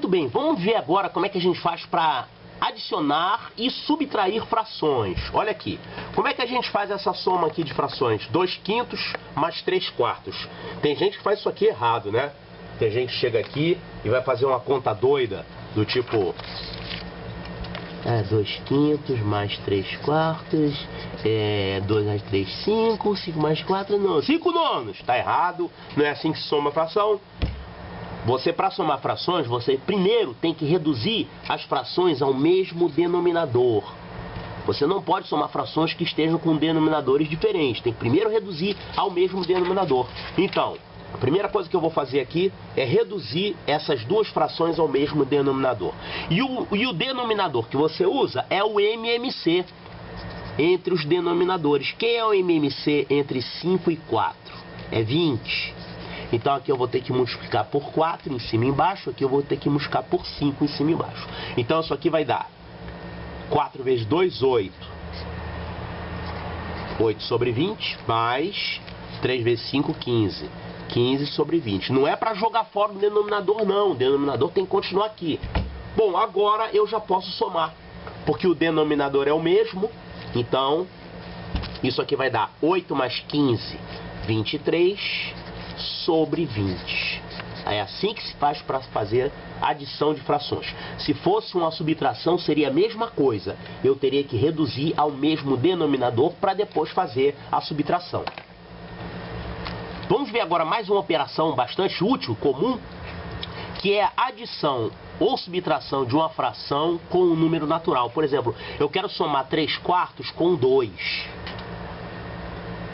Muito bem, vamos ver agora como é que a gente faz para adicionar e subtrair frações. Olha aqui, como é que a gente faz essa soma aqui de frações? 2/5 mais 3/4. Tem gente que faz isso aqui errado, né? Tem gente que chega aqui e vai fazer uma conta doida, do tipo... 2/5 mais 3/4, 2 mais 3, 5, 5 mais 4, não, 5 nonos. Tá errado, não é assim que se soma fração. Você, para somar frações, você primeiro tem que reduzir as frações ao mesmo denominador. Você não pode somar frações que estejam com denominadores diferentes. Tem que primeiro reduzir ao mesmo denominador. Então, a primeira coisa que eu vou fazer aqui é reduzir essas duas frações ao mesmo denominador. E o denominador que você usa é o MMC entre os denominadores. Quem é o MMC entre 5 e 4? É 20. Então aqui eu vou ter que multiplicar por 4 em cima e embaixo. Aqui eu vou ter que multiplicar por 5 em cima e embaixo. Então isso aqui vai dar 4 vezes 2, 8. 8 sobre 20, mais 3 vezes 5, 15. 15 sobre 20. Não é para jogar fora o denominador, não. O denominador tem que continuar aqui. Bom, agora eu já posso somar, porque o denominador é o mesmo. Então, isso aqui vai dar 8 mais 15, 23 sobre 20. É assim que se faz para fazer adição de frações. Se fosse uma subtração, seria a mesma coisa. Eu teria que reduzir ao mesmo denominador para depois fazer a subtração. Vamos ver agora mais uma operação bastante útil, comum, que é a adição ou subtração de uma fração com um número natural. Por exemplo, eu quero somar 3/4 com 2.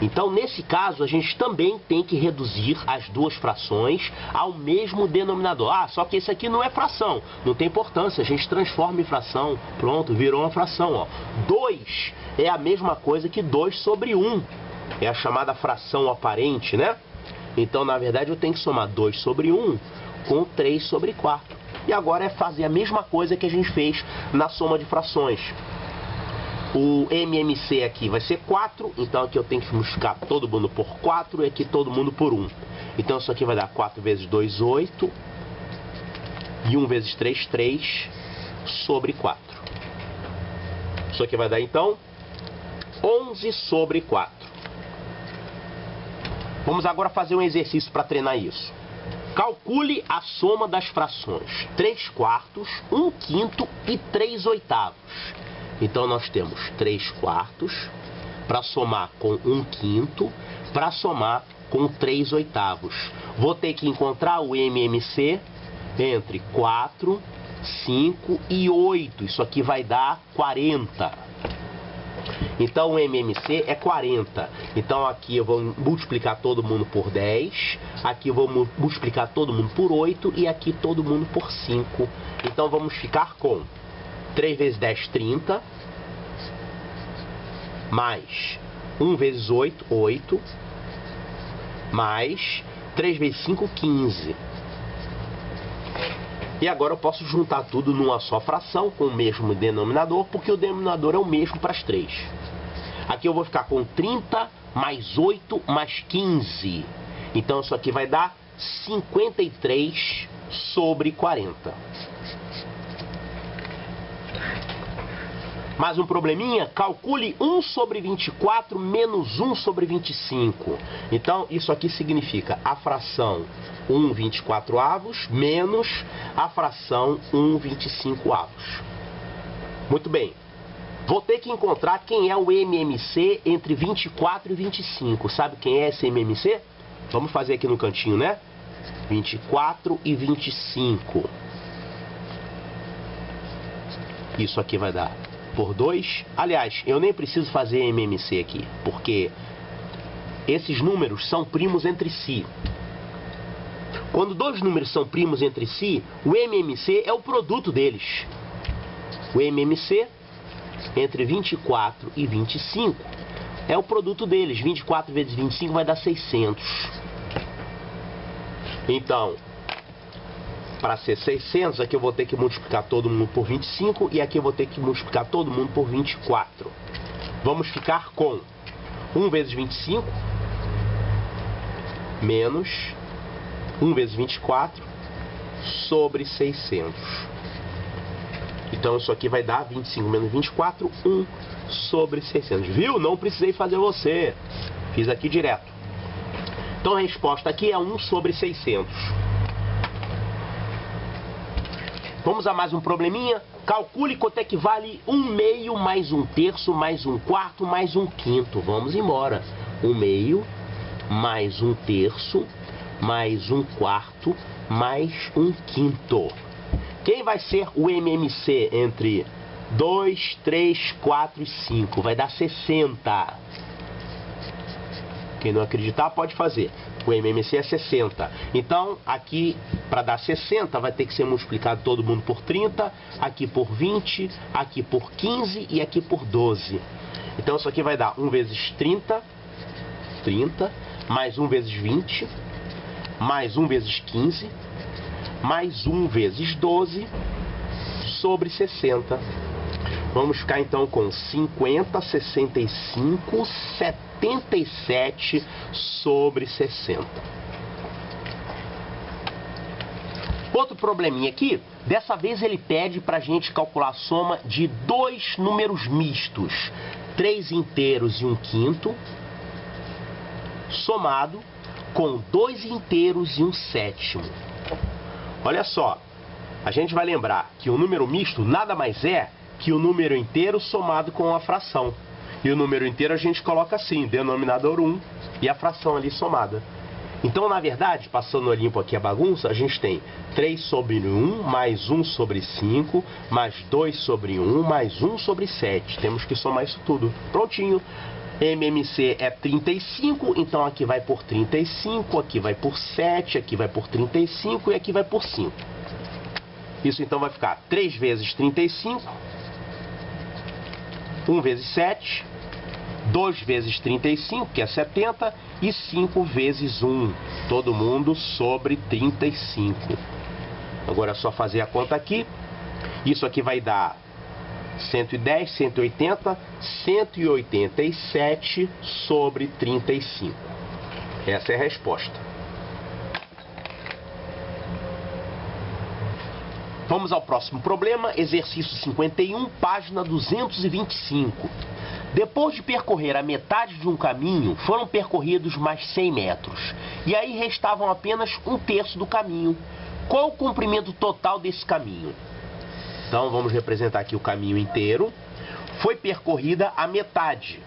Então, nesse caso, a gente também tem que reduzir as duas frações ao mesmo denominador. Ah, só que esse aqui não é fração, não tem importância, a gente transforma em fração. Pronto, virou uma fração, ó. 2 é a mesma coisa que 2 sobre 1. É a chamada fração aparente, né? Então, na verdade, eu tenho que somar 2 sobre 1 com 3 sobre 4. E agora é fazer a mesma coisa que a gente fez na soma de frações. O MMC aqui vai ser 4, então aqui eu tenho que multiplicar todo mundo por 4 e aqui todo mundo por 1. Então isso aqui vai dar 4 vezes 2, 8. E 1 vezes 3, 3 sobre 4. Isso aqui vai dar então 11 sobre 4. Vamos agora fazer um exercício para treinar isso. Calcule a soma das frações 3/4, 1/5 e 3/8. Então nós temos 3/4 para somar com 1/5, para somar com 3/8. Vou ter que encontrar o MMC entre 4, 5 e 8. Isso aqui vai dar 40. Então o MMC é 40. Então aqui eu vou multiplicar todo mundo por 10. Aqui eu vou multiplicar todo mundo por 8. E aqui todo mundo por 5. Então vamos ficar com 3 vezes 10, 30. Mais 1 vezes 8, 8. Mais 3 vezes 5, 15. E agora eu posso juntar tudo numa só fração com o mesmo denominador, porque o denominador é o mesmo para as três. Aqui eu vou ficar com 30 mais 8 mais 15. Então isso aqui vai dar 53 sobre 40. Mais um probleminha? Calcule 1 sobre 24 menos 1 sobre 25. Então, isso aqui significa a fração 1/24 menos a fração 1/25. Muito bem. Vou ter que encontrar quem é o MMC entre 24 e 25. Sabe quem é esse MMC? Vamos fazer aqui no cantinho, né? 24 e 25. Isso aqui vai dar por 2. Aliás, eu nem preciso fazer MMC aqui, porque esses números são primos entre si. Quando dois números são primos entre si, o MMC é o produto deles. O MMC entre 24 e 25 é o produto deles. 24 vezes 25 vai dar 600. Então, para ser 600, aqui eu vou ter que multiplicar todo mundo por 25 e aqui eu vou ter que multiplicar todo mundo por 24. Vamos ficar com 1 vezes 25 menos 1 vezes 24 sobre 600. Então isso aqui vai dar 25 menos 24, 1 sobre 600. Viu? Não precisei fazer você. Fiz aqui direto. Então a resposta aqui é 1 sobre 600. Vamos a mais um probleminha. Calcule quanto é que vale 1/2 mais 1/3 mais 1/4 mais 1/5. Vamos embora. 1/2 mais 1/3 mais 1/4 mais 1/5. Quem vai ser o MMC entre 2, 3, 4 e 5? Vai dar 60. Quem não acreditar pode fazer. O MMC é 60. Então, aqui, para dar 60, vai ter que ser multiplicado todo mundo por 30, aqui por 20, aqui por 15 e aqui por 12. Então, isso aqui vai dar 1 vezes 30, 30, mais 1 vezes 20, mais 1 vezes 15, mais 1 vezes 12, sobre 60. Vamos ficar então com 50, 65, 77 sobre 60. Outro probleminha aqui, dessa vez ele pede para a gente calcular a soma de dois números mistos, 3 inteiros e 1/5, somado com 2 inteiros e 1/7. Olha só, a gente vai lembrar que o número misto nada mais é que o número inteiro somado com a fração. E o número inteiro a gente coloca assim, denominador 1 e a fração ali somada. Então, na verdade, passando a limpo aqui a bagunça, a gente tem 3 sobre 1, mais 1 sobre 5, mais 2 sobre 1, mais 1 sobre 7. Temos que somar isso tudo. Prontinho. MMC é 35, então aqui vai por 35, aqui vai por 7, aqui vai por 35 e aqui vai por 5. Isso então vai ficar 3 vezes 35, 1 vezes 7, 2 vezes 35, que é 70, e 5 vezes 1, todo mundo sobre 35. Agora é só fazer a conta aqui. Isso aqui vai dar 110, 180, 187 sobre 35. Essa é a resposta. Vamos ao próximo problema, exercício 51, página 225. Depois de percorrer a metade de um caminho, foram percorridos mais 100 metros. E aí restavam apenas 1/3 do caminho. Qual o comprimento total desse caminho? Então vamos representar aqui o caminho inteiro. Foi percorrida a metade.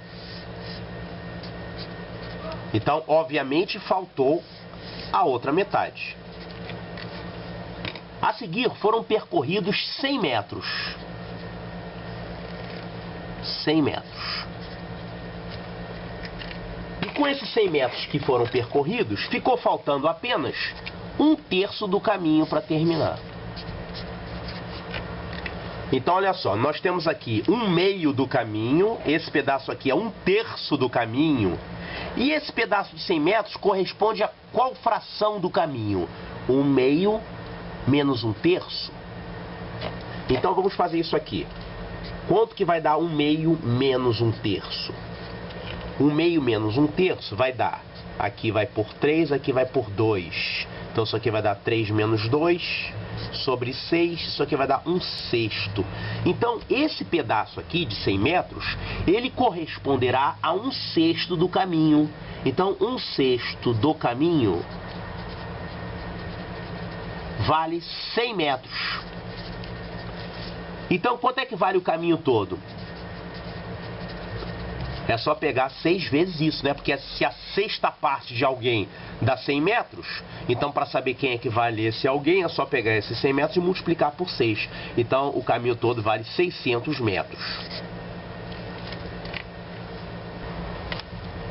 Então, obviamente, faltou a outra metade. A seguir, foram percorridos 100 metros. 100 metros. E com esses 100 metros que foram percorridos, ficou faltando apenas 1/3 do caminho para terminar. Então, olha só, nós temos aqui 1/2 do caminho, esse pedaço aqui é 1/3 do caminho, e esse pedaço de 100 metros corresponde a qual fração do caminho? 1/2 menos 1/3. Então, vamos fazer isso aqui. Quanto que vai dar 1/2 menos 1/3? 1/2 menos 1/3 vai dar, aqui vai por 3, aqui vai por 2. Então, isso aqui vai dar 3 menos 2... sobre 6, isso aqui vai dar 1/6. Então, esse pedaço aqui de 100 metros, ele corresponderá a 1/6 do caminho. Então, 1/6 do caminho vale 100 metros. Então, quanto é que vale o caminho todo? É só pegar 6 vezes isso, né? Porque se a sexta parte de alguém dá 100 metros, então para saber quem é que vale esse alguém, é só pegar esses 100 metros e multiplicar por 6. Então o caminho todo vale 600 metros.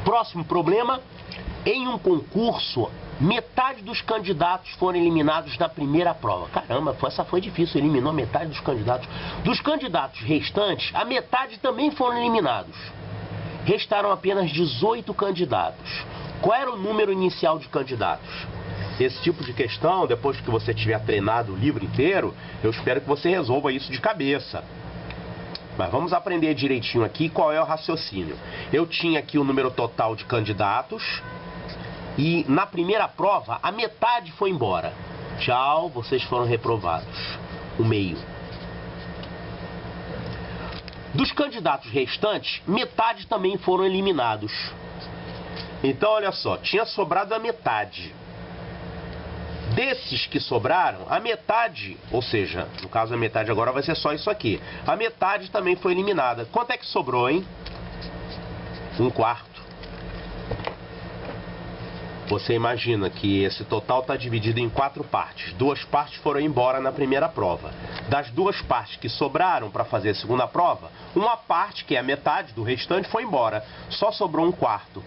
Próximo problema. Em um concurso, metade dos candidatos foram eliminados na primeira prova. Caramba, essa foi difícil, eliminou metade dos candidatos. Dos candidatos restantes, a metade também foram eliminados. Restaram apenas 18 candidatos. Qual era o número inicial de candidatos? Esse tipo de questão, depois que você tiver treinado o livro inteiro, eu espero que você resolva isso de cabeça. Mas vamos aprender direitinho aqui qual é o raciocínio. Eu tinha aqui o número total de candidatos e na primeira prova a metade foi embora. Tchau, vocês foram reprovados. O meio. Dos candidatos restantes, metade também foram eliminados. Então, olha só, tinha sobrado a metade. Desses que sobraram, a metade, ou seja, no caso a metade agora vai ser só isso aqui. A metade também foi eliminada. Quanto é que sobrou, hein? 1/4. Você imagina que esse total está dividido em 4 partes. 2 partes foram embora na primeira prova. Das 2 partes que sobraram para fazer a segunda prova, uma parte, que é a metade do restante, foi embora. Só sobrou 1/4.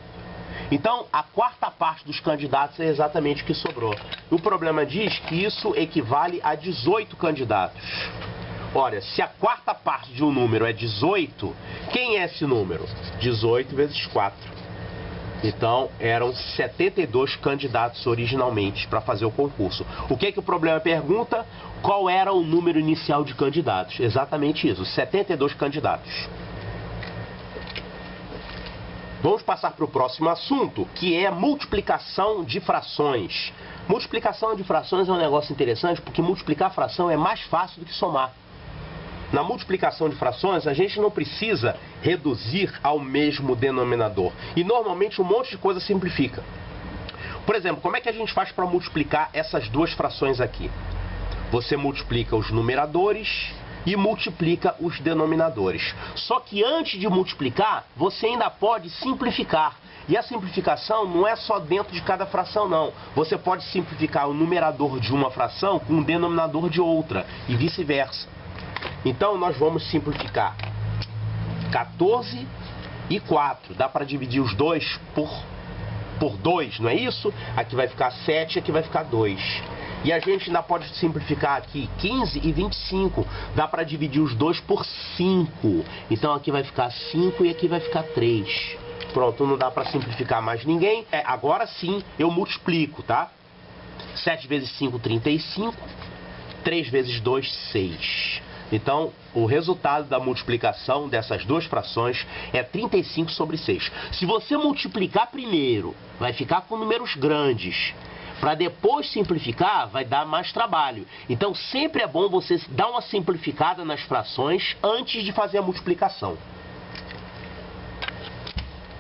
Então, a 4ª parte dos candidatos é exatamente o que sobrou. O problema diz que isso equivale a 18 candidatos. Olha, se a 4ª parte de um número é 18, quem é esse número? 18 vezes 4. Então, eram 72 candidatos originalmente para fazer o concurso. O que o problema pergunta? Qual era o número inicial de candidatos? Exatamente isso, 72 candidatos. Vamos passar para o próximo assunto, que é multiplicação de frações. Multiplicação de frações é um negócio interessante, porque multiplicar fração é mais fácil do que somar. Na multiplicação de frações, a gente não precisa reduzir ao mesmo denominador. E normalmente um monte de coisa simplifica. Por exemplo, como é que a gente faz para multiplicar essas duas frações aqui? Você multiplica os numeradores e multiplica os denominadores. Só que antes de multiplicar, você ainda pode simplificar. E a simplificação não é só dentro de cada fração, não. Você pode simplificar o numerador de uma fração com o denominador de outra, e vice-versa. Então, nós vamos simplificar 14 e 4. Dá para dividir os dois por 2, não é isso? Aqui vai ficar 7, aqui vai ficar 2. E a gente ainda pode simplificar aqui 15 e 25. Dá para dividir os dois por 5. Então, aqui vai ficar 5 e aqui vai ficar 3. Pronto, não dá para simplificar mais ninguém. Agora sim, eu multiplico, tá? 7 vezes 5, 35. 3 vezes 2, 6. Então, o resultado da multiplicação dessas duas frações é 35 sobre 6. Se você multiplicar primeiro, vai ficar com números grandes. Para depois simplificar, vai dar mais trabalho. Então, sempre é bom você dar uma simplificada nas frações antes de fazer a multiplicação.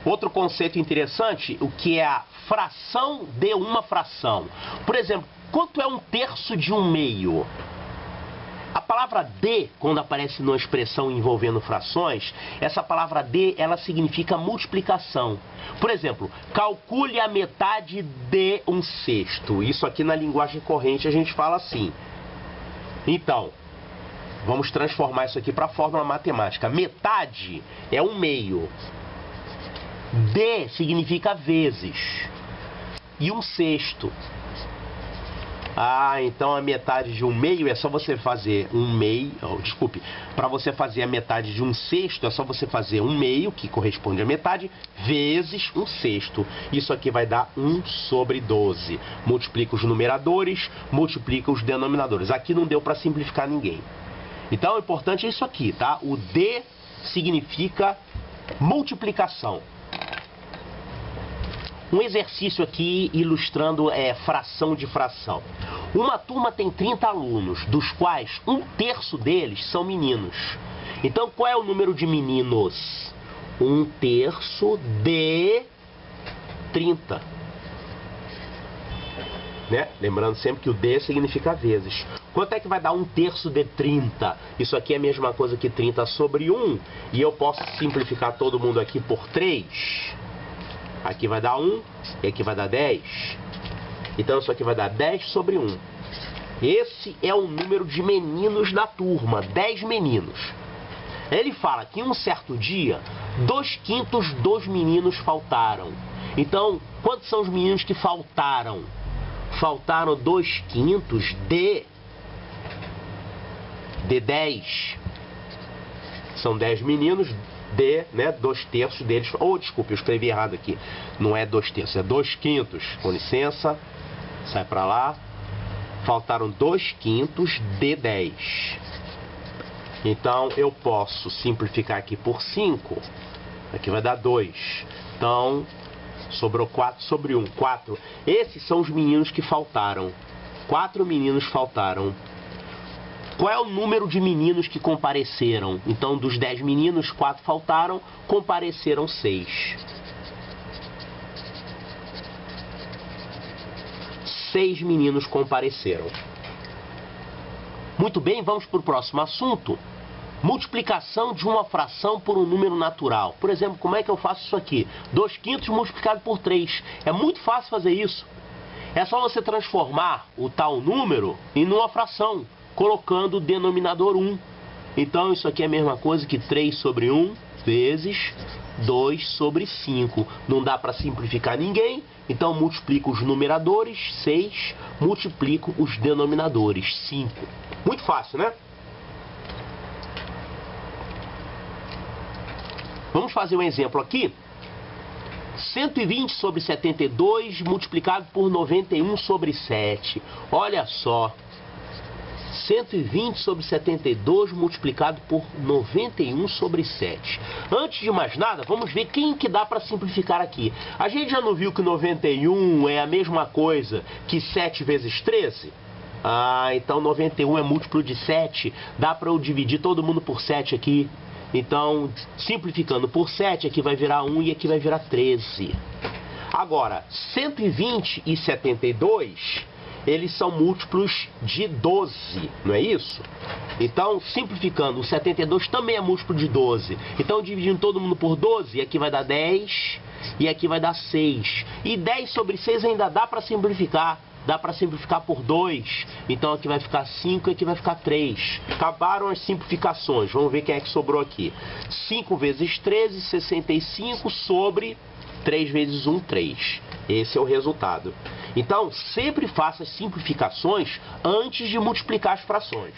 Outro conceito interessante, o que é a fração de uma fração. Por exemplo, quanto é 1/3 de 1/2? A palavra de, quando aparece numa expressão envolvendo frações, essa palavra de, ela significa multiplicação. Por exemplo, calcule a metade de 1/6. Isso aqui na linguagem corrente a gente fala assim. Então, vamos transformar isso aqui para a fórmula matemática. Metade é 1/2. De significa vezes. E 1/6. Ah, então a metade de 1/2 é só você fazer 1/2, desculpe, para você fazer a metade de 1/6 é só você fazer 1/2, que corresponde à metade, vezes 1/6. Isso aqui vai dar 1 sobre 12. Multiplica os numeradores, multiplica os denominadores. Aqui não deu para simplificar ninguém. Então o importante é isso aqui, tá? O de significa multiplicação. Um exercício aqui ilustrando fração de fração. Uma turma tem 30 alunos, dos quais 1/3 deles são meninos. Então, qual é o número de meninos? 1/3 de 30. Né? Lembrando sempre que o de significa vezes. Quanto é que vai dar 1/3 de 30? Isso aqui é a mesma coisa que 30 sobre 1. E eu posso simplificar todo mundo aqui por 3. Aqui vai dar 1 e aqui vai dar 10. Então isso aqui vai dar 10 sobre 1. Esse é o número de meninos da turma, 10 meninos. Ele fala que em um certo dia, 2/5 dos meninos faltaram. Então, quantos são os meninos que faltaram? Faltaram 2/5 de 10. São 10 meninos. Né, 2/3 deles, desculpe, eu escrevi errado aqui, não é 2/3, é 2/5, com licença, sai pra lá, faltaram 2/5 de 10, então eu posso simplificar aqui por 5, aqui vai dar 2, então sobrou 4 sobre 1, 4, esses são os meninos que faltaram, 4 meninos faltaram. Qual é o número de meninos que compareceram? Então, dos 10 meninos, 4 faltaram, compareceram 6. 6 meninos compareceram. Muito bem, vamos para o próximo assunto. Multiplicação de uma fração por um número natural. Por exemplo, como é que eu faço isso aqui? 2/5 multiplicado por 3. É muito fácil fazer isso. É só você transformar o tal número em uma fração, colocando o denominador 1. Então, isso aqui é a mesma coisa que 3 sobre 1 vezes 2 sobre 5. Não dá para simplificar ninguém, então multiplico os numeradores, 6, multiplico os denominadores, 5. Muito fácil, né? Vamos fazer um exemplo aqui. 120 sobre 72 multiplicado por 91 sobre 7. Olha só. 120 sobre 72 multiplicado por 91 sobre 7. Antes de mais nada, vamos ver quem que dá para simplificar aqui. A gente já não viu que 91 é a mesma coisa que 7 vezes 13? Ah, então 91 é múltiplo de 7. Dá para eu dividir todo mundo por 7 aqui. Então, simplificando por 7, aqui vai virar 1 e aqui vai virar 13. Agora, 120 e 72, eles são múltiplos de 12, não é isso? Então, simplificando, o 72 também é múltiplo de 12. Então, dividindo todo mundo por 12, aqui vai dar 10 e aqui vai dar 6. E 10 sobre 6 ainda dá para simplificar. Dá para simplificar por 2, então aqui vai ficar 5 e aqui vai ficar 3. Acabaram as simplificações, vamos ver quem é que sobrou aqui. 5 vezes 13, 65 sobre 3 vezes 1, 3. Esse é o resultado. Então, sempre faça as simplificações antes de multiplicar as frações.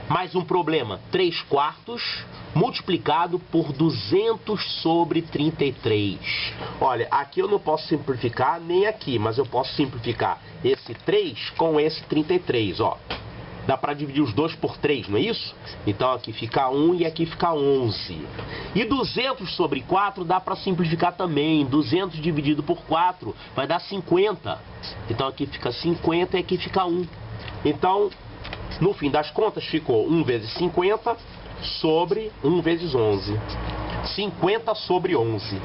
Mais um problema, 3/4 multiplicado por 200 sobre 33. Olha, aqui eu não posso simplificar nem aqui, mas eu posso simplificar esse 3 com esse 33, ó. Dá para dividir os dois por 3, não é isso? Então aqui fica 1 e aqui fica 11. E 200 sobre 4 dá para simplificar também. 200 dividido por 4 vai dar 50. Então aqui fica 50 e aqui fica 1. Então, no fim das contas, ficou 1 vezes 50 sobre 1 vezes 11. 50 sobre 11.